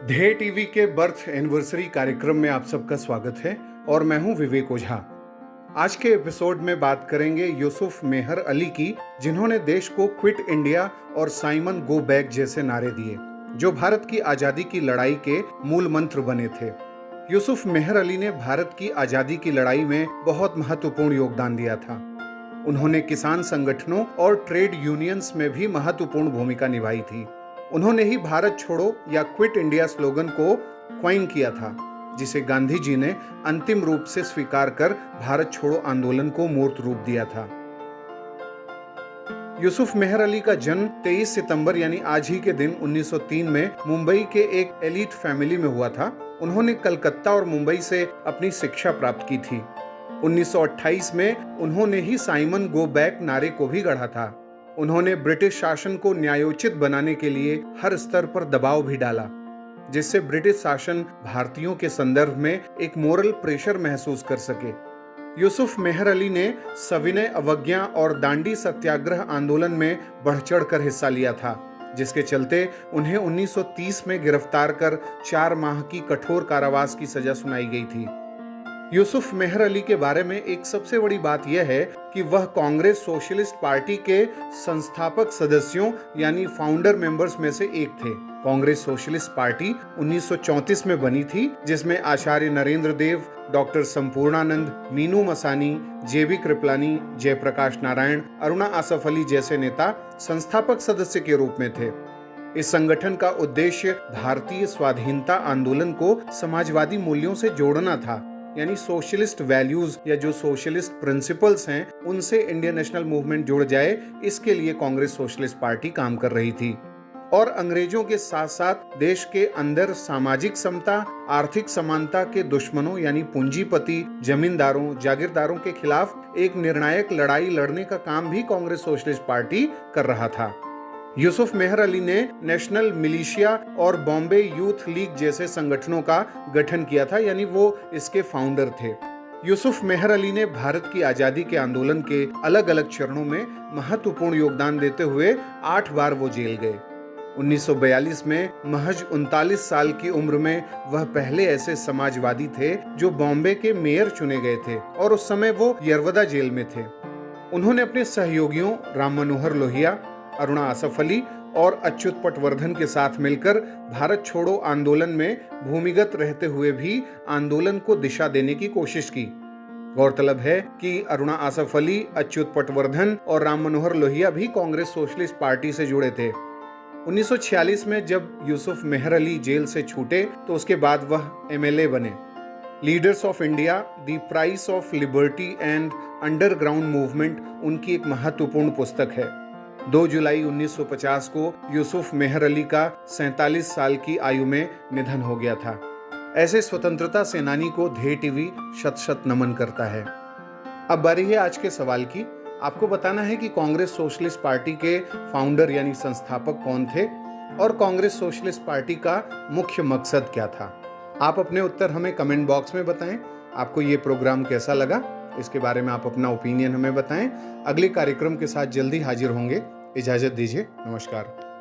ध्येय टीवी के birth anniversary कार्यक्रम में आप सबका स्वागत है और मैं हूं विवेक ओझा। आज के एपिसोड में बात करेंगे यूसुफ मेहर अली की, जिन्होंने देश को क्विट इंडिया और साइमन गो बैक जैसे नारे दिए, जो भारत की आजादी की लड़ाई के मूल मंत्र बने थे। यूसुफ मेहर अली ने भारत की आजादी की लड़ाई में बहुत महत्वपूर्ण योगदान दिया था। उन्होंने किसान संगठनों और ट्रेड यूनियंस में भी महत्वपूर्ण भूमिका निभाई थी। उन्होंने ही भारत छोड़ो या क्विट इंडिया स्लोगन को क्वाइन किया था, जिसे गांधी जी ने अंतिम रूप से स्वीकार कर भारत छोड़ो आंदोलन को मूर्त रूप दिया था। यूसुफ मेहर अली का जन्म 23 सितंबर यानी आज ही के दिन 1903 में मुंबई के एक एलीट फैमिली में हुआ था। उन्होंने कलकत्ता और मुंबई से अपनी शिक्षा प्राप्त की थी। 1928 में उन्होंने ही साइमन गो बैक नारे को भी गढ़ा था। उन्होंने ब्रिटिश शासन को न्यायोचित बनाने के लिए हर स्तर पर दबाव भी डाला, जिससे ब्रिटिश शासन भारतीयों के संदर्भ में एक मोरल प्रेशर महसूस कर सके। यूसुफ मेहर अली ने सविनय अवज्ञा और दांडी सत्याग्रह आंदोलन में बढ़ चढ़ कर हिस्सा लिया था, जिसके चलते उन्हें 1930 में गिरफ्तार कर 4 माह की कठोर कारावास की सजा सुनाई गई थी। यूसुफ मेहर अली के बारे में एक सबसे बड़ी बात यह है कि वह कांग्रेस सोशलिस्ट पार्टी के संस्थापक सदस्यों यानी फाउंडर मेंबर्स में से एक थे। कांग्रेस सोशलिस्ट पार्टी 1934 में बनी थी, जिसमें आचार्य नरेंद्र देव, डॉक्टर संपूर्णानंद, मीनू मसानी, जेबी कृपलानी, जयप्रकाश नारायण, अरुणा आसफ अली जैसे नेता संस्थापक सदस्य के रूप में थे। इस संगठन का उद्देश्य भारतीय स्वाधीनता आंदोलन को समाजवादी मूल्यों से जोड़ना था, यानी सोशलिस्ट वैल्यूज या जो सोशलिस्ट प्रिंसिपल्स हैं उनसे इंडियन नेशनल मूवमेंट जुड़ जाए, इसके लिए कांग्रेस सोशलिस्ट पार्टी काम कर रही थी। और अंग्रेजों के साथ साथ देश के अंदर सामाजिक समता, आर्थिक समानता के दुश्मनों यानी पूंजीपति, जमींदारों, जागीरदारों के खिलाफ एक निर्णायक लड़ाई लड़ने का काम भी कांग्रेस सोशलिस्ट पार्टी कर रहा था। यूसुफ मेहर अली ने नेशनल मिलिशिया और बॉम्बे यूथ लीग जैसे संगठनों का गठन किया था, यानी वो इसके फाउंडर थे। यूसुफ मेहर अली ने भारत की आजादी के आंदोलन के अलग अलग चरणों में महत्वपूर्ण योगदान देते हुए 8 बार वो जेल गए। 1942 में महज 39 साल की उम्र में वह पहले ऐसे समाजवादी थे जो बॉम्बे के मेयर चुने गए थे, और उस समय वो यरवदा जेल में थे। उन्होंने अपने सहयोगियों राम मनोहर लोहिया, अरुणा आसफ अली और अच्युत पटवर्धन के साथ मिलकर भारत छोड़ो आंदोलन में भूमिगत रहते हुए भी आंदोलन को दिशा देने की कोशिश की। गौरतलब है कि अरुणा आसफ अली, अच्युत पटवर्धन और राम मनोहर लोहिया भी कांग्रेस सोशलिस्ट पार्टी से जुड़े थे। 1946 में जब यूसुफ मेहर अली जेल से छूटे तो उसके बाद वह MLA बने। Leaders of India, the price of liberty and underground movement उनकी एक महत्वपूर्ण पुस्तक है। 2 जुलाई 1950 को यूसुफ मेहर अली का 47 साल की आयु में निधन हो गया था। ऐसे स्वतंत्रता सेनानी को ध्येय टीवी शत शत नमन करता है। अब बारी है आज के सवाल की। आपको बताना है कि कांग्रेस सोशलिस्ट पार्टी के फाउंडर यानी संस्थापक कौन थे और कांग्रेस सोशलिस्ट पार्टी का मुख्य मकसद क्या था। आप अपने उत्तर हमें कमेंट बॉक्स में बताएं। आपको ये प्रोग्राम कैसा लगा, इसके बारे में आप अपना ओपिनियन हमें बताएं। अगले कार्यक्रम के साथ जल्दी हाजिर होंगे। इजाजत दीजिए, नमस्कार।